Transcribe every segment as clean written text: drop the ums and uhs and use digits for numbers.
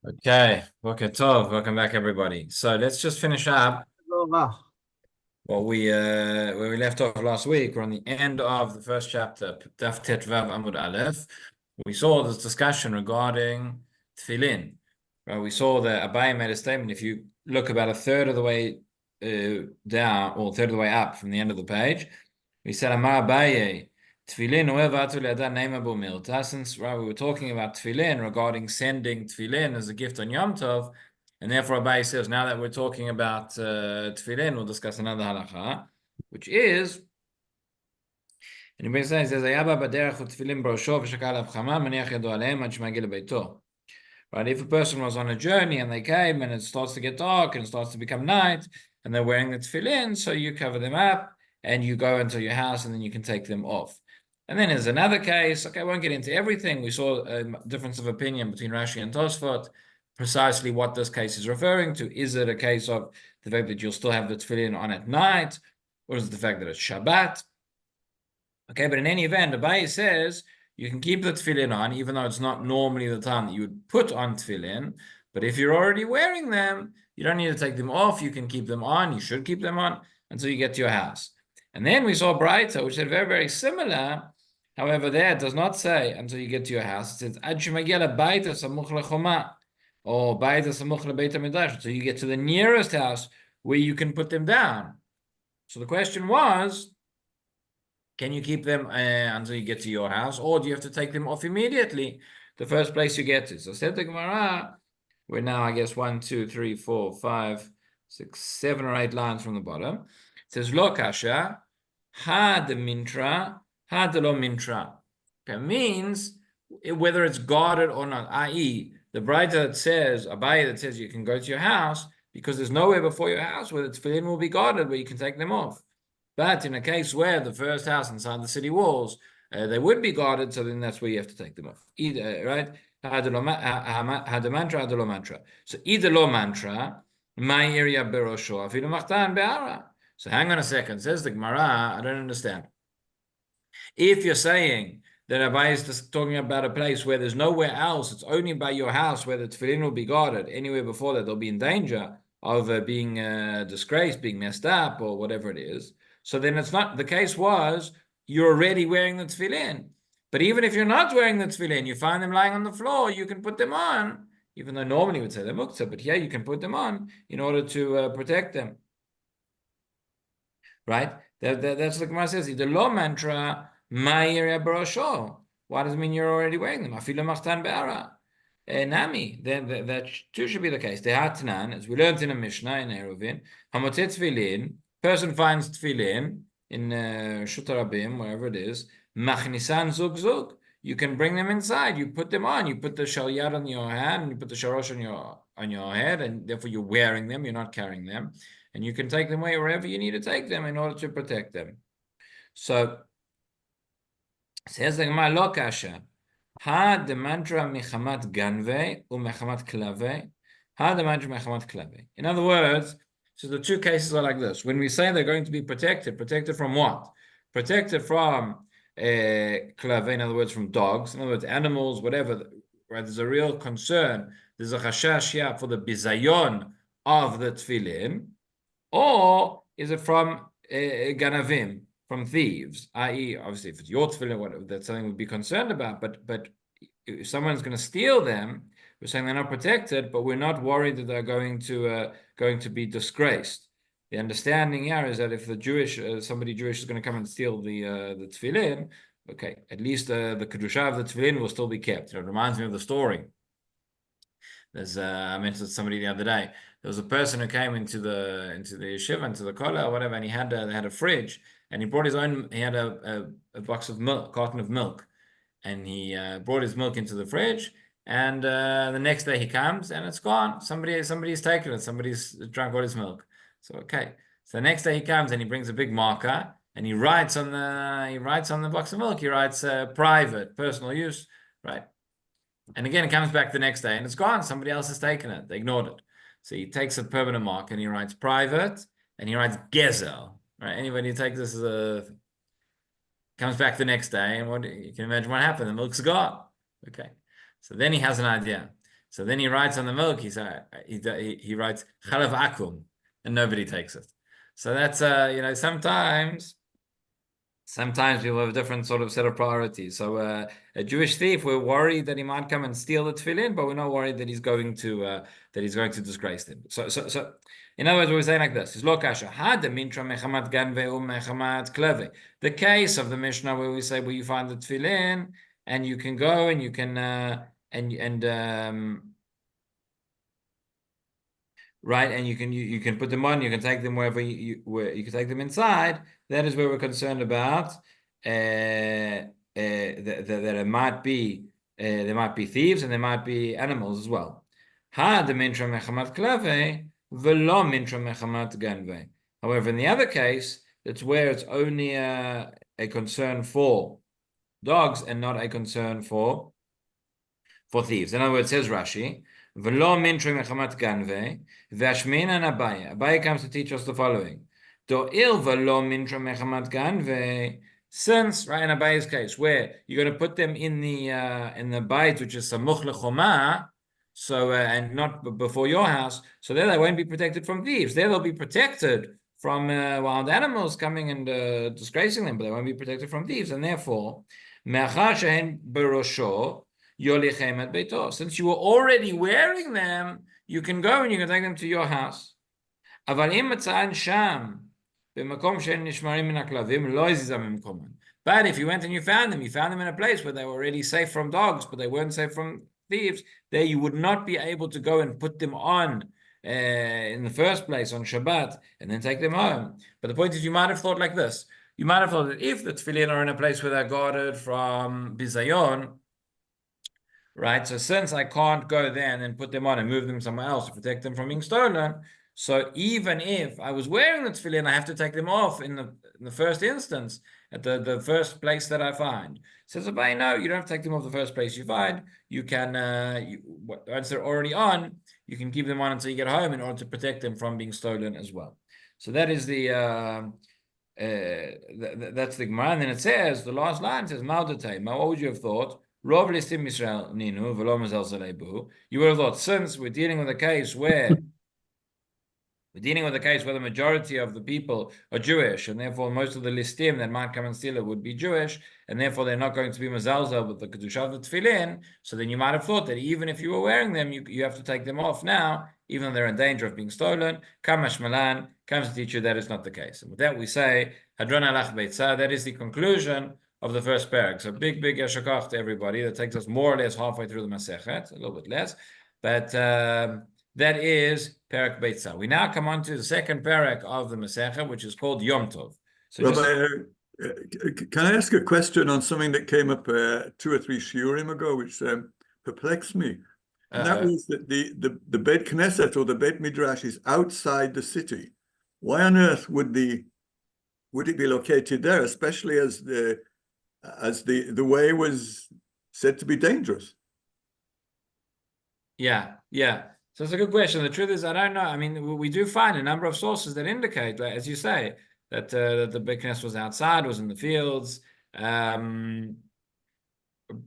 Okay, Boker Tov, welcome back everybody. So let's just finish up what we where we left off last week. We're on the end of the first chapter, Daf Tet Vav Amud Aleph. We saw this discussion regarding tefillin. Right, we saw that Abaye made a statement. If you look about a third of the way down, or a third of the way up from the end of the page, we said Amar Abaye. Tefillin, since right, we were talking about tefillin regarding sending tefillin as a gift on Yom Tov, and therefore Abai says now that we're talking about tefillin, we'll discuss another halacha, which is, and he says, right, if a person was on a journey and they came and it starts to get dark and it starts to become night and they're wearing the tefillin, so you cover them up and you go into your house and then you can take them off. And then there's another case. Okay, I won't get into everything. We saw a difference of opinion between Rashi and Tosfot, precisely what this case is referring to. Is it a case of the fact that you'll still have the tefillin on at night, or is it the fact that it's Shabbat? Okay, but in any event, Abaye says you can keep the tefillin on, even though it's not normally the time that you would put on tefillin. But if you're already wearing them, you don't need to take them off. You can keep them on. You should keep them on until you get to your house. And then we saw Braita, which said very, very similar. However, there it does not say until you get to your house. It says Ad shemagel baita samuch lechoma, or baita samuch lebeit hamidrash, until you get to the nearest house where you can put them down. So the question was, can you keep them until you get to your house, or do you have to take them off immediately the first place you get to? So said the Gemara, we're now, I guess, 1, 2, 3, 4, 5, 6, 7 or 8 lines from the bottom. It says Lo kasha, ha de mintra, ha de lo mintra. Okay, means whether it's guarded or not, i.e., the Braita that says, Abaye that says you can go to your house because there's nowhere before your house where the tefillin will be guarded where you can take them off. But in a case where the first house inside the city walls, they would be guarded, so then that's where you have to take them off. Either, right? Had a mantra, had a mantra. So either lo mantra, my area berosho, afilu machtan be'ara. So hang on a second. Says the Gemara, I don't understand. If you're saying that Abaye is just talking about a place where there's nowhere else, it's only by your house where the tefillin will be guarded. Anywhere before that, they'll be in danger of being disgraced, being messed up, or whatever it is. So then it's not, the case was, you're already wearing the tefillin. But even if you're not wearing the tefillin, you find them lying on the floor, you can put them on, even though normally we'd say they're muktzah, but here you can put them on in order to protect them. Right? That's what the Gemara says. The law mantra, my area barosho. Why does it mean you're already wearing them? Afilu machtan be'ara. Nami, that too should be the case. The Hatnan, as we learned in a Mishnah in Eruvin, Hamotet tefillin, person finds tefillin in Shutarabim, wherever it is, Machnisan zug zug. You can bring them inside. You put them on. You put the shalyad on your hand, and you put the sharosh on your head, and therefore you're wearing them. You're not carrying them, and you can take them away wherever you need to take them in order to protect them. So says the Gemara lo kasha. Ha de mantra mechamat ganve u mechamat klave. Ha de mantra mechamat klave. In other words, so the two cases are like this. When we say they're going to be protected, protected from what? Protected from klave, in other words, from dogs, in other words, animals, whatever. Right? There's a real concern. There's a chashash for the bizayon of the tefillin, or is it from ganavim? From thieves, i.e., obviously, if it's your tefillin, whatever, that's something we'd be concerned about. But if someone's going to steal them, we're saying they're not protected, but we're not worried that they're going to be disgraced. The understanding here is that if the somebody Jewish is going to come and steal the tefillin, okay, at least the kedusha of the tefillin will still be kept. It reminds me of the story. There's I mentioned somebody the other day. There was a person who came into the yeshiva, into the kollel or whatever, and they had a fridge. And he brought his own, he had a box of milk, carton of milk. And he brought his milk into the fridge. And the next day he comes and it's gone. Somebody's taken it. Somebody's drunk all his milk. So, okay. So the next day he comes and he brings a big marker and he writes on the box of milk, he writes private, personal use, right? And again, it comes back the next day and it's gone. Somebody else has taken it. They ignored it. So he takes a permanent mark and he writes private and he writes gezel. Right? Anybody take this as comes back the next day, and what you can imagine what happened. The milk's gone. Okay. So then he has an idea. So then he writes on the milk. He writes chalav akum, and nobody takes it. So that's sometimes people have a different sort of set of priorities. So a Jewish thief, we're worried that he might come and steal the tefillin, but we're not worried that he's going to disgrace them. So in other words, we're saying like this: is lo kasha had the mintra mechamat ganve mechamat kleve. The case of the Mishnah where we say, well, you find the tefillin and you can go and you can right, and you can put them on, you can take them where you can take them inside. That is where we're concerned about that it might be there might be thieves and there might be animals as well. However, in the other case, it's where it's only a concern for dogs and not a concern for thieves. In other words, says Rashi, V'lo mintre mechamat ganve, v'ashmina Abaye. Abaye comes to teach us the following. Do'il v'lo mintre mechamat ganve. Since, right, in Abaye's case, where you're going to put them in the bait, which is samuch lechoma, so and not before your house, so there they won't be protected from thieves. There they'll be protected from wild animals coming and disgracing them, but they won't be protected from thieves, and therefore, me'achar shehen berosho. Since you were already wearing them, you can go and you can take them to your house. But if you went and you found them in a place where they were already safe from dogs, but they weren't safe from thieves, there you would not be able to go and put them on in the first place on Shabbat and then take them home. But the point is, you might have thought like this. You might have thought that if the tefillin are in a place where they're guarded from bizayon, right? So since I can't go there and then put them on and move them somewhere else to protect them from being stolen, so even if I was wearing the tefillin, I have to take them off in the first instance at the first place that I find. Says Abaye, no, you don't have to take them off the first place you find. You can once they're already on, you can keep them on until you get home in order to protect them from being stolen as well. So that is that's the Gemara. And then it says, the last line says, Ma'odetei. What would you have thought? You would have thought, since we're dealing with a case where the majority of the people are Jewish, and therefore most of the listim that might come and steal it would be Jewish, and therefore they're not going to be mezalzel with the kedusha of the tefillin. So then you might have thought that even if you were wearing them, you have to take them off now, even though they're in danger of being stolen. Kamash Malan comes to teach you that is not the case. And with that we say, Hadron alach beitzah. That is the conclusion of the first parak. So big yasher koach to everybody. That takes us more or less halfway through the Masechet, a little bit less, but that is parak beitzah. We now come on to the second parak of the Masechet, which is called Yom Tov. So Rabbi, can I ask a question on something that came up 2 or 3 shiurim ago, which perplexed me? And that was that the Beit Knesset or the Beit Midrash is outside the city. Why on earth would it be located there, especially as the way was said to be dangerous? Yeah. So it's a good question. The truth is, I don't know. I mean, we do find a number of sources that indicate, as you say, that the Beit Knesset was outside, was in the fields.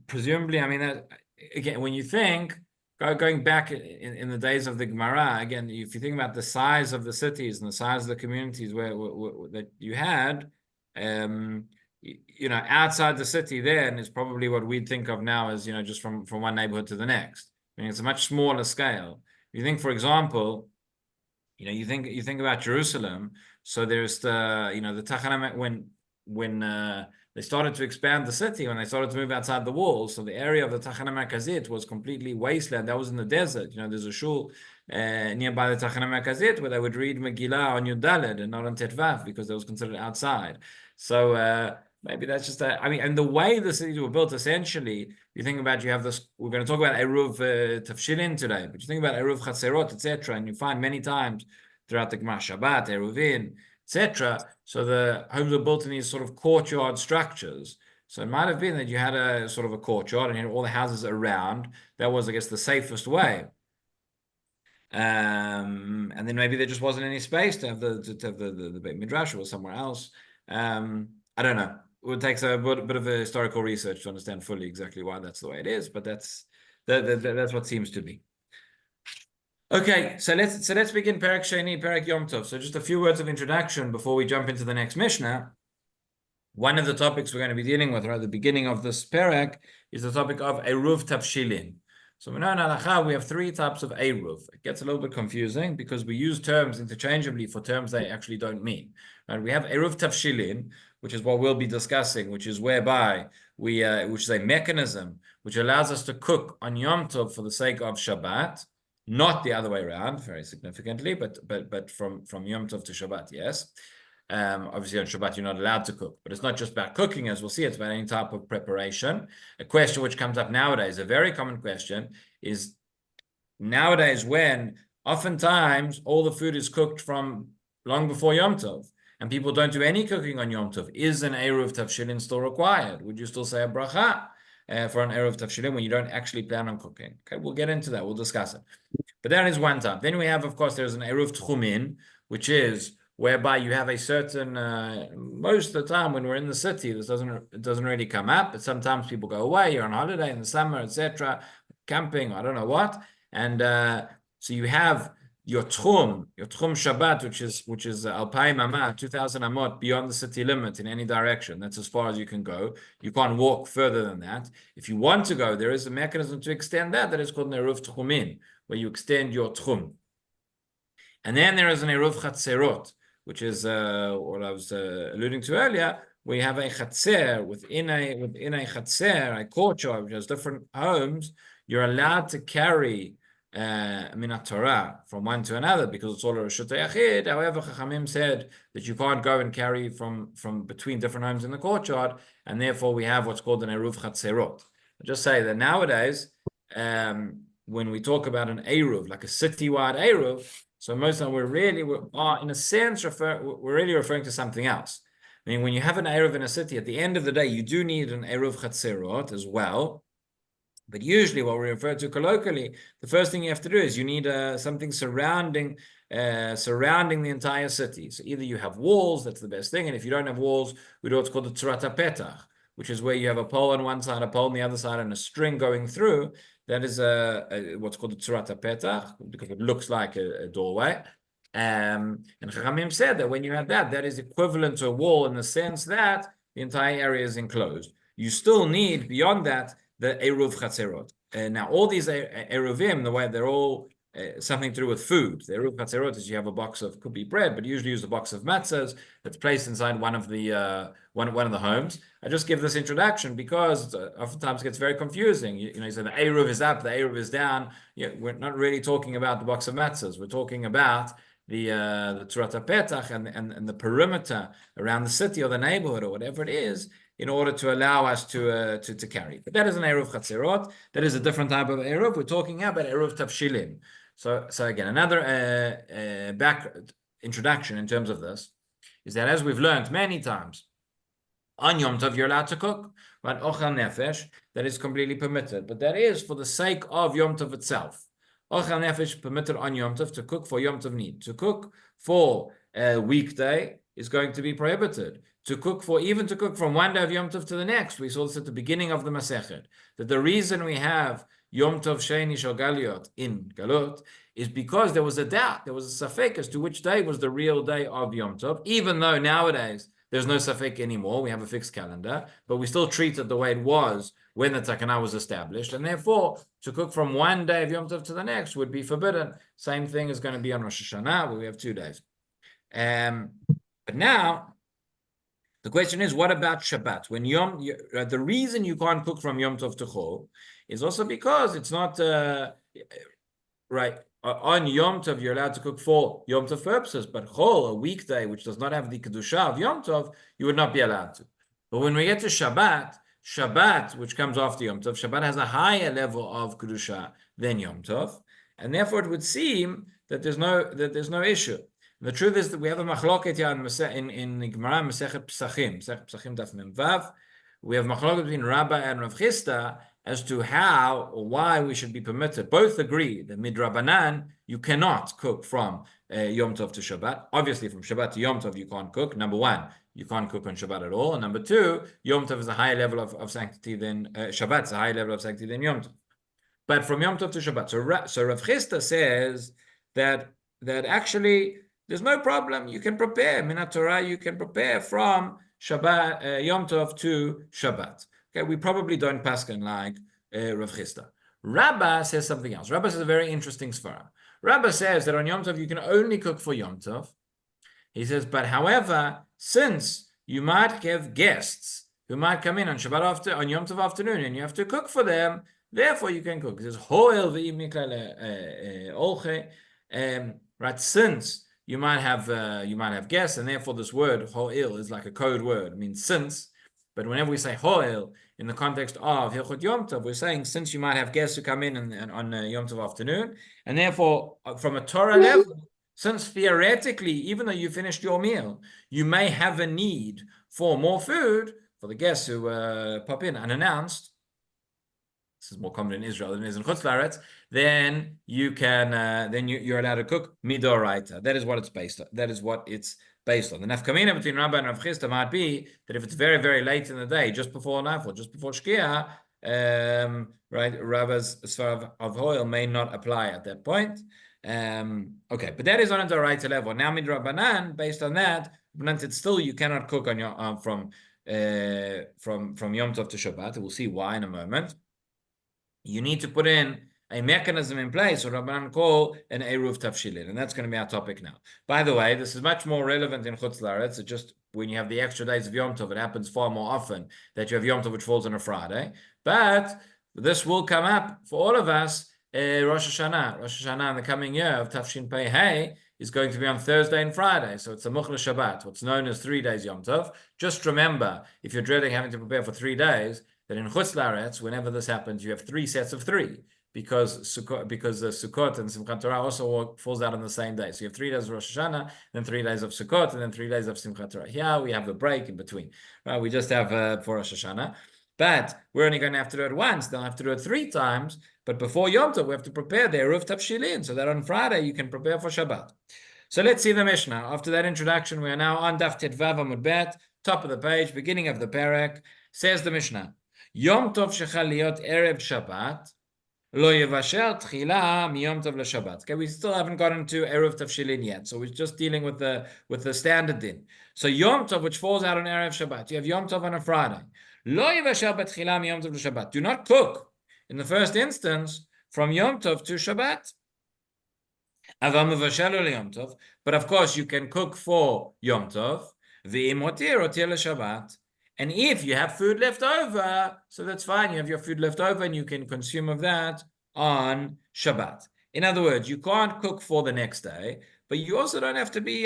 Presumably, I mean, that, again, when you think, going back in the days of the Gemara, again, if you think about the size of the cities and the size of the communities where that you had, outside the city then is probably what we'd think of now as, just from one neighborhood to the next. I mean, it's a much smaller scale. You think, for example, you think about Jerusalem. So there's the Tachana when they started to expand the city, when they started to move outside the walls. So the area of the Tachana Merkazit was completely wasteland. That was in the desert. There's a shul nearby the Tachana Merkazit where they would read Megillah on Yud Daled and not on Tetvav because it was considered outside. So maybe that's just and the way the cities were built, essentially, you think about, you have this, we're going to talk about Eruv Tafshilin today, but you think about Eruv Chaserot, etc., and you find many times throughout the Gemara Shabbat, Eruvin, etc. So the homes were built in these sort of courtyard structures. So it might have been that you had a sort of a courtyard and you had all the houses around. That was, I guess, the safest way. And then maybe there just wasn't any space to have the Beit Midrash or somewhere else. I don't know. It would take a bit of a historical research to understand fully exactly why that's the way it is, but that's what seems to be. Okay, so let's begin Perek Sheni, Perek Yom Tov. So just a few words of introduction before we jump into the next Mishnah. One of the topics we're going to be dealing with right at the beginning of this Perek is the topic of Eruv Tavshilin. So we know in Halacha we have three types of Eruv. It gets a little bit confusing because we use terms interchangeably for terms they actually don't mean. Right? We have Eruv Tavshilin, which is what we'll be discussing, which is whereby which is a mechanism which allows us to cook on Yom Tov for the sake of Shabbat. Not the other way around, very significantly, but from Yom Tov to Shabbat, yes. Obviously on Shabbat you're not allowed to cook, but it's not just about cooking, as we'll see, it's about any type of preparation. A question which comes up nowadays, a very common question, is nowadays when oftentimes all the food is cooked from long before Yom Tov, and people don't do any cooking on Yom Tov, is an Eruv Tavshilin still required? Would you still say a bracha for an Eruv Tavshilin when you don't actually plan on cooking? Okay, we'll get into that, we'll discuss it. But that is one type. Then we have, of course, there's an Eruv Tchumin, which is whereby you have a certain, most of the time when we're in the city, it doesn't really come up, but sometimes people go away, you're on holiday in the summer, etc., camping, I don't know what, and so you have your Tchum Shabbat, which is Alpayim Amah, 2,000 Amot beyond the city limit in any direction. That's as far as you can go. You can't walk further than that. If you want to go, there is a mechanism to extend that is called an Eruv Tchumin, where you extend your Tchum. And then there is an Eruv Chatzerot, which is what I was alluding to earlier. We have a Chatzer within a Chatzer, a courtyard, which has different homes. You're allowed to carry Minat Torah from one to another because it's all a Reshut Yachid. However, Chachamim said that you can't go and carry from between different homes in the courtyard, and therefore we have what's called an Eruv Chatzerot. I just say that nowadays, when we talk about an Eruv, like a citywide Eruv, so most of the time we're in a sense we're really referring to something else. I mean, when you have an Eruv in a city, at the end of the day, you do need an Eruv Chatzerot as well. But usually what we refer to colloquially, the first thing you have to do is you need something surrounding the entire city. So either you have walls, that's the best thing, and if you don't have walls, we do what's called the Tzurat HaPetach, which is where you have a pole on one side, a pole on the other side, and a string going through. That is what's called the Tzurat HaPetach, because it looks like a doorway. And Chachamim said that when you have that is equivalent to a wall in the sense that the entire area is enclosed. You still need, beyond that, the Eruv Chatzerot. Now, all these Eruvim, the way they're all something to do with food. The Eruv Chatzerot is you have a box of, could be bread, but usually use a box of matzahs that's placed inside one of the homes. I just give this introduction because oftentimes it gets very confusing. You say the Eruv is up, the Eruv is down. We're not really talking about the box of matzahs. We're talking about the Tzurat HaPetach and the perimeter around the city or the neighborhood or whatever it is, in order to allow us to carry. But that is an Eruv Chatzerot. That is a different type of Eruv. We're talking about Eruv Tavshilin. So again, another back introduction in terms of this is that, as we've learned many times, on Yom Tov you're allowed to cook, right? Ochel Nefesh, that is completely permitted, but that is for the sake of Yom Tov itself. Ochel Nefesh permitted on Yom Tov, to cook for Yom Tov need. To cook for a weekday is going to be prohibited. To cook from one day of Yom Tov to the next, we saw this at the beginning of the Masechet, that the reason we have Yom Tov Sheni Shel Galiot in Galut is because there was a doubt, there was a safek as to which day was the real day of Yom Tov, even though nowadays there's no safek anymore, we have a fixed calendar, but we still treat it the way it was when the Takana was established, and therefore to cook from one day of Yom Tov to the next would be forbidden. Same thing is going to be on Rosh Hashanah, where we have 2 days. But now, the question is, what about Shabbat? When the reason you can't cook from Yom Tov to Chol is also because it's not right. On Yom Tov, you're allowed to cook for Yom Tov purposes, but Chol, a weekday which does not have the Kedusha of Yom Tov, you would not be allowed to. But when we get to Shabbat, which comes after Yom Tov, Shabbat has a higher level of Kedusha than Yom Tov, and therefore it would seem that there's no issue. The truth is that we have a machloket here in Gemara Masechet Pesachim Daf Mem Vav. We have machloket between Rabbi and Rav Chisda as to how or why we should be permitted. Both agree that midrabanan you cannot cook from Yom Tov to Shabbat. Obviously, from Shabbat to Yom Tov you can't cook. Number one, you can't cook on Shabbat at all. And number two, Yom Tov is a higher level of sanctity than Shabbat is a higher level of sanctity than Yom Tov. but from Yom Tov to Shabbat. So Rav Chisda says that actually there's no problem. You can prepare Minat Torah. You can prepare from Shabbat, Yom Tov to Shabbat. Okay, we probably don't paskin like Rav Chisda. Rabbah says something else. Rabbah says a very interesting svara. Rabbah says that on Yom Tov you can only cook for Yom Tov. He says, but however, since you might have guests who might come in on Shabbat on Yom Tov afternoon, and you have to cook for them, therefore you can cook. It says hoel olche, right? Since you might have guests, and therefore this word hoel is like a code word. It means since. But whenever we say hoel in the context of Hilchot Yom Tov, we're saying since you might have guests who come in on Yom Tov afternoon, and therefore from a Torah level, since theoretically, even though you finished your meal, you may have a need for more food for the guests who pop in unannounced. This is more common in Israel than it is in Chutz La'aretz. Then you can, you're allowed to cook midoraita. That is what it's based on. That is what it's based on. The nafkamina between Rabbah and Rav Chisda might be that if it's very, very late in the day, just before Nafil, just before Shkia, right, Rabbah's svara of oil may not apply at that point. Okay, but that is on a doraita level. Now midrabanan, based on that, it's still you cannot cook on your from Yom Tov to Shabbat. We'll see why in a moment. You need to put in a mechanism in place, or Rabbanan call an Eruv Tafshilin, and that's going to be our topic now. By the way, this is much more relevant in Chutz La'aretz. It's just when you have the extra days of Yom Tov, it happens far more often that you have Yom Tov which falls on a Friday. But this will come up for all of us. Rosh Hashanah in the coming year of Tafshin Pei Hey is going to be on Thursday and Friday. So it's a Muchla Shabbat, what's known as 3 days Yom Tov. Just remember, if you're dreading having to prepare for 3 days, that in Chutz La'aretz, whenever this happens, you have 3 sets of 3. Because Sukkot and Simchat Torah also falls out on the same day. So you have 3 days of Rosh Hashanah, then 3 days of Sukkot, and then 3 days of Simchat Torah. Here we have the break in between. We just have for Rosh Hashanah. But we're only going to have to do it once. They'll have to do it 3 times. But before Yom Tov, we have to prepare the Eruv Tafshilin, so that on Friday you can prepare for Shabbat. So let's see the Mishnah. After that introduction, we are now on Daf Tetvav Amud Bet, top of the page, beginning of the parak. Says the Mishnah, Yom Tov shechal liot Erev Shabbat, lo yevasher tchila miyom tov leShabbat. Okay, we still haven't gotten to Eruv Tafshilin yet, so we're just dealing with the standard din. So Yom Tov, which falls out on Erev Shabbat, you have Yom Tov on a Friday. Lo yevasher betchila miyom tov leShabbat. Do not cook in the first instance from Yom Tov to Shabbat. Avam mevashel leYom Tov, but of course you can cook for Yom Tov. Ve'im otir leShabbat. And if you have food left over, so that's fine. You have your food left over and you can consume of that on Shabbat. In other words, you can't cook for the next day, but you also don't have to be,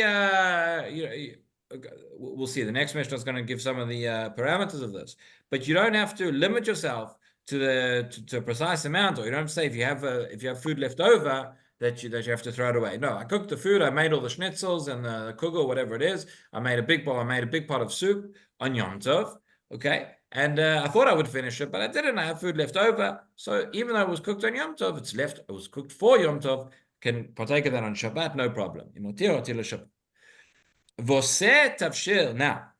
we'll see. The next Mishnah is going to give some of the parameters of this, but you don't have to limit yourself to a precise amount, or you don't say if you have food left over that you have to throw it away. No, I cooked the food, I made all the schnitzels and the kugel, whatever it is. I made a big pot of soup on Yom Tov, okay? And I thought I would finish it, but I didn't. I have food left over. So even though it was cooked on Yom Tov, it was cooked for Yom Tov, can partake of that on Shabbat, no problem. Voseh tavshil, now.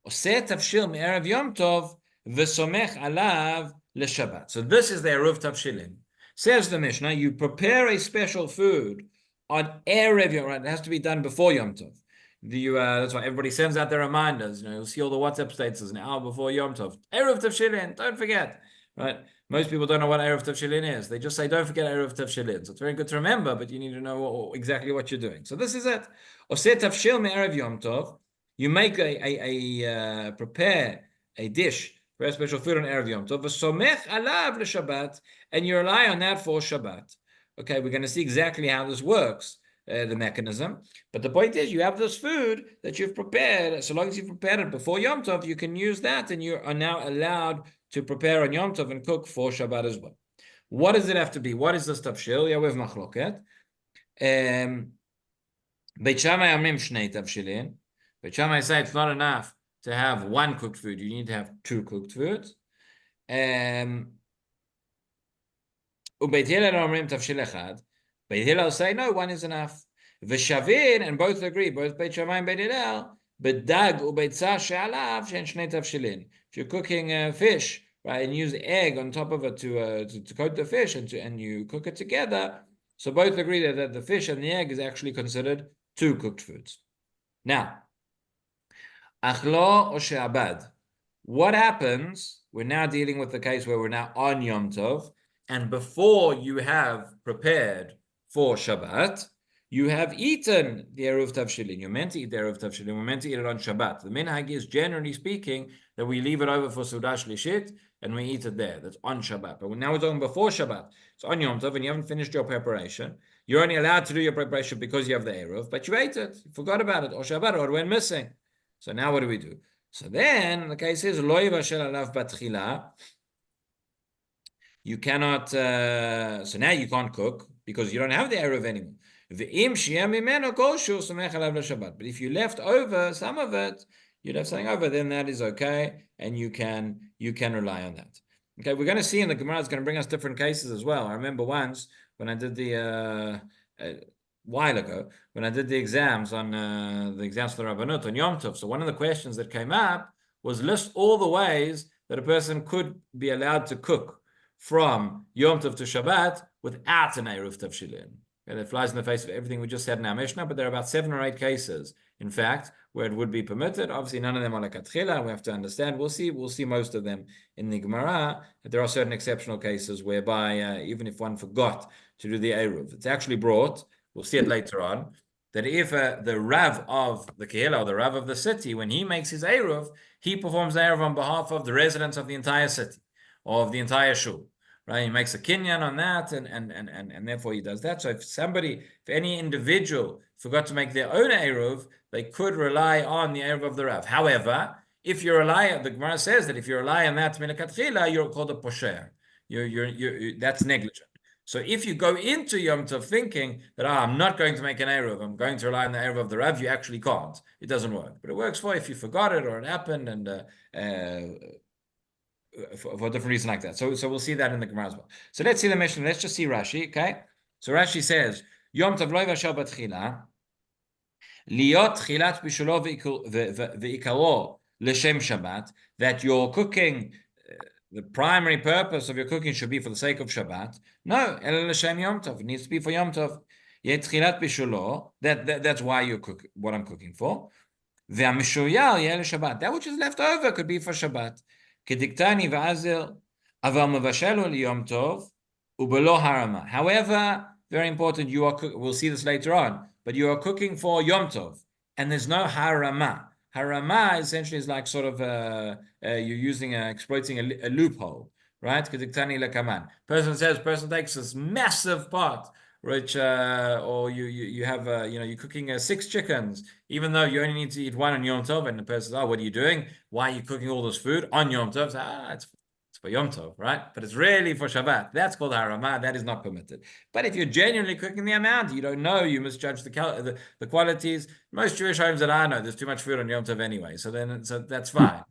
Oseh tavshil me'erev Yom Tov, v'somech alav leShabbat. So this is the Eruv Tavshilin. Says the Mishnah, you prepare a special food on Erev Yom Tov. It has to be done before Yom Tov. That's why everybody sends out their reminders. You'll see all the WhatsApp statuses an hour before Yom Tov. Erev Tavshilin, don't forget. Right? Most people don't know what Erev Tavshilin is. They just say, don't forget Erev Tavshilin. So it's very good to remember, but you need to know exactly what you're doing. So this is it. Oseh Tavshil me'erev Yom Tov. You make prepare a dish, very special food on Erev Yom Tov, v'somech alav leShabbat, and you rely on that for Shabbat. Okay, we're going to see exactly how this works, the mechanism. But the point is, you have this food that you've prepared. So long as you've prepared it before Yom Tov, you can use that, and you are now allowed to prepare on Yom Tov and cook for Shabbat as well. What does it have to be? What is this tavshil? Yeah, we have machloket. Beit Shammai amrim shnei tavshilin. Beit Shammai say it's not enough to have one cooked food. You need to have 2 cooked foods. Ubeit Hillel omrim tavshil echad. Beit Hillel say no, 1 is enough. V'shavin, and both agree, both Beit Shammai and Beit Hillel. B'dag ubeitza she'alav she'en shnei tavshilin. If you're cooking fish right, and use egg on top of it to coat the fish and you cook it together. So both agree that the fish and the egg is actually considered two cooked foods. Now, achlo or she'abad. What happens? We're now dealing with the case where we're now on Yom Tov, and before you have prepared for Shabbat, you have eaten the Eruv Tavshilin. You're meant to eat the Eruv Tavshilin. We're meant to eat it on Shabbat. The minhag is, generally speaking, that we leave it over for Sudah Shlishit and we eat it there. That's on Shabbat. But now we're talking before Shabbat. It's on Yom Tov and you haven't finished your preparation. You're only allowed to do your preparation because you have the Eruv, but you ate it. You forgot about it. Or Shabbat, or it went missing. So now what do we do? So then the case is lo yivashel alav batchila. You cannot. So now you can't cook because you don't have the eruv anymore. But if you left over some of it, you left something over, then that is okay, and you can rely on that. Okay, we're going to see in the Gemara. It's going to bring us different cases as well. I remember once when I did the while ago when I did the exams on the exams for the Rabbanut on Yom Tov. So one of the questions that came up was list all the ways that a person could be allowed to cook from Yom Tov to Shabbat without an Eruv Tavshilin. And it flies in the face of everything we just said in our Mishnah, but there are about 7 or 8 cases, in fact, where it would be permitted. Obviously, none of them are like Atchila. We have to understand. We'll see most of them in the Gemara. There are certain exceptional cases whereby even if one forgot to do the Eruv, it's actually brought. We'll see it later on, that if the Rav of the Kehillah, or the Rav of the city, when he makes his Eruv, he performs the Eruv on behalf of the residents of the entire city, or of the entire shul, right? He makes a kinyan on that, and therefore he does that. So if any individual forgot to make their own Eruv, they could rely on the Eruv of the Rav. However, if you rely, the Gemara says that if you rely on that minakatchila, you're called a posher. That's negligent. So if you go into Yom Tov thinking that I'm not going to make an Eruv, I'm going to rely on the Eruv of the Rav, you actually can't. It doesn't work. But it works for if you forgot it or it happened and for a different reason like that. So we'll see that in the Gemara as well. So let's see the Mishnah. Let's just see Rashi, okay? So Rashi says, Yom Tov lo yivashel batchila, liot chilat bishulo ve'ikaro l'shem Shabbat, that you're cooking, the primary purpose of your cooking should be for the sake of Shabbat. No, el l'shem Yom Tov. It needs to be for Yom Tov. Yet chilat bishulo. That's why you cook what I'm cooking for. Ve'amishuyal yeh l'Shabbat. That which is left over could be for Shabbat. Kediktani va'azil aval mavashelu liyom tov ubelo harama. However, very important. We'll see this later on. But you are cooking for Yom Tov, and there's no harama. Harama essentially is like sort of you're exploiting a loophole, right? Person takes this massive pot, which or you have you're cooking 6 chickens, even though you only need to eat one on Yom Tov, and the person says, "Oh, what are you doing? Why are you cooking all this food on Yom Tov?" So, it's for Yom Tov, right? But it's really for Shabbat. That's called harama. That is not permitted. But if you're genuinely cooking the amount, you don't know, you misjudge the qualities. Most Jewish homes that I know, there's too much food on Yom Tov anyway. So that's fine.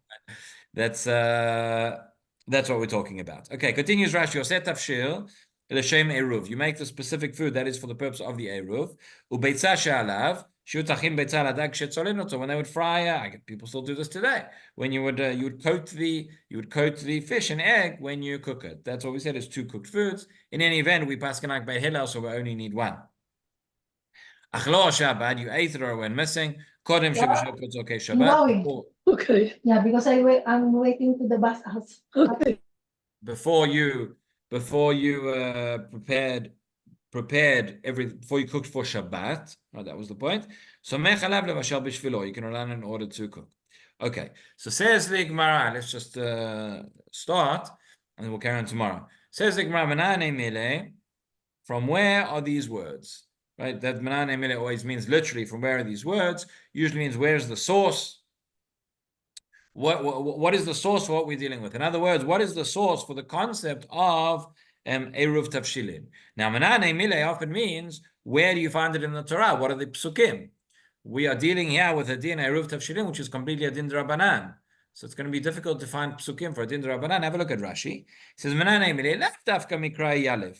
That's what we're talking about. Okay, continues Rashi. Yoset tafshil l'shem eruv. You make the specific food that is for the purpose of the eruv. Ubeitza she'alav. When they would fry, people still do this today. When you would coat the fish in egg when you cook it. That's what we said is 2 cooked foods. In any event, we paskenak by Hillel, so we only need 1. Achlo Shabbat, you ate it or went missing. Kodem Shabbat, okay, Shabbat. Okay. Yeah, because I'm waiting to the bus house. Okay. Before you before you cooked for Shabbat. Oh, that was the point. So mechalav levashal bishvilo. You can rely on in order to cook. Okay. So says the Gemara. Let's just start, and we'll carry on tomorrow. Says the Gemara, Menane mile. From where are these words? Right. That Menane mile always means literally from where are these words. Usually means where's the source. What is the source for what we're dealing with? In other words, what is the source for the concept of Eruv Tavshilin? Now, Menane Mile often means, where do you find it in the Torah? What are the psukim? We are dealing here with a din Eruv Tavshilin, which is completely a din d'Rabbanan. So it's going to be difficult to find psukim for a din d'Rabbanan. Have a look at Rashi. It says, Menane Mile, laf dafka mikra yalef.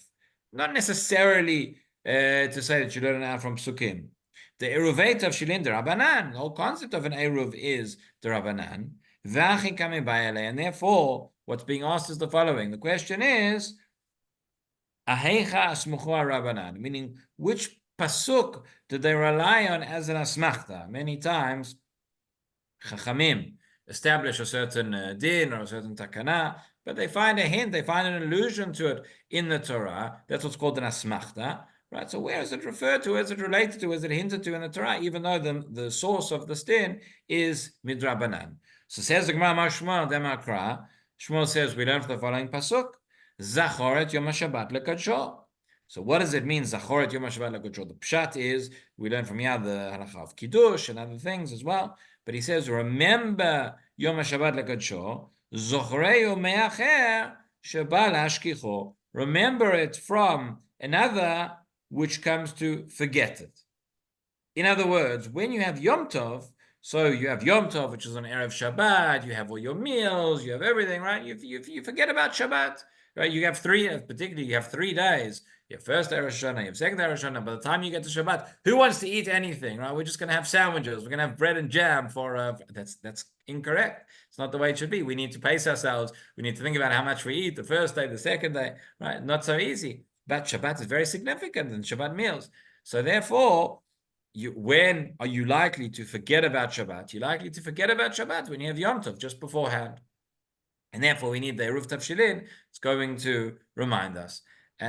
Not necessarily to say that you learn it out from psukim. The Eruvei Tavshilin d'Rabbanan. The whole concept of an Eruv is d'Rabbanan. And therefore, What's being asked is the following. The question is, Ahecha asmuchu Rabbanan, meaning which pasuk did they rely on as an asmachta? Many times, Chachamim establish a certain din or a certain takana, but they find a hint, they find an allusion to it in the Torah. That's what's called an asmachta, right? So where is it referred to? Where is it related to? Is it hinted to in the Torah? Even though the source of the din is midrabanan. So says the Gemara, Shmuel Demakra. Shmuel says we learn from the following pasuk: Zachoret Yom HaShabbat lekadsho. So what does it mean, Zachoret Yom HaShabbat lekadsho? The pshat is we learn from here the halacha of kiddush and other things as well. But he says, remember Yom HaShabbat lekadsho, Zochreu me'acher sheba lashkicho. Remember it from another which comes to forget it. In other words, when you have Yom Tov, so you have Yom Tov, which is on Erev Shabbat, you have all your meals, you have everything, right? You forget about Shabbat, right? You have particularly you have 3 days. You have first day Rosh Hashanah, you have second day Rosh Hashanah. By the time you get to Shabbat, who wants to eat anything, right? We're just going to have sandwiches. We're going to have bread and jam for that's incorrect. It's not the way it should be. We need to pace ourselves. We need to think about how much we eat the first day, the second day, right? Not so easy. But Shabbat is very significant in Shabbat meals. So therefore, when are you likely to forget about Shabbat? You're likely to forget about Shabbat when you have Yom Tov just beforehand. And therefore, we need the Eruv Tavshilin. It's going to remind us. We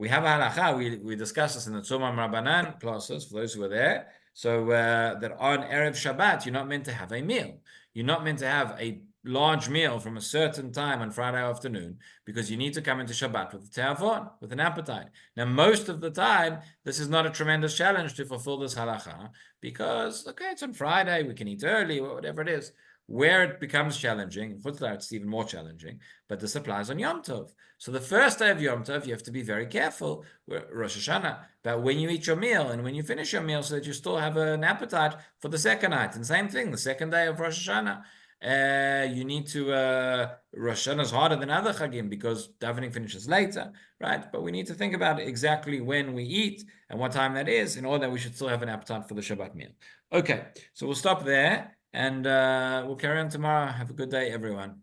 have a halacha, we discussed this in the Tzomam Rabbanan classes, for those who were there. So that on Erev Shabbat, you're not meant to have a meal. You're not meant to have a large meal from a certain time on Friday afternoon, because you need to come into Shabbat with a te'avon, with an appetite. Now, most of the time, this is not a tremendous challenge to fulfill this halacha, because, okay, it's on Friday, we can eat early, or whatever it is. Where it becomes challenging, in Chutzlar it's even more challenging, but this applies on Yom Tov. So the first day of Yom Tov, you have to be very careful, Rosh Hashanah, but when you eat your meal and when you finish your meal, so that you still have an appetite for the second night. And same thing, the second day of Rosh Hashanah, you need to, Rosh Hashanah is harder than other Chagim because davening finishes later, right? But we need to think about exactly when we eat and what time that is in order that we should still have an appetite for the Shabbat meal. Okay, so we'll stop there. And we'll carry on tomorrow. Have a good day, everyone.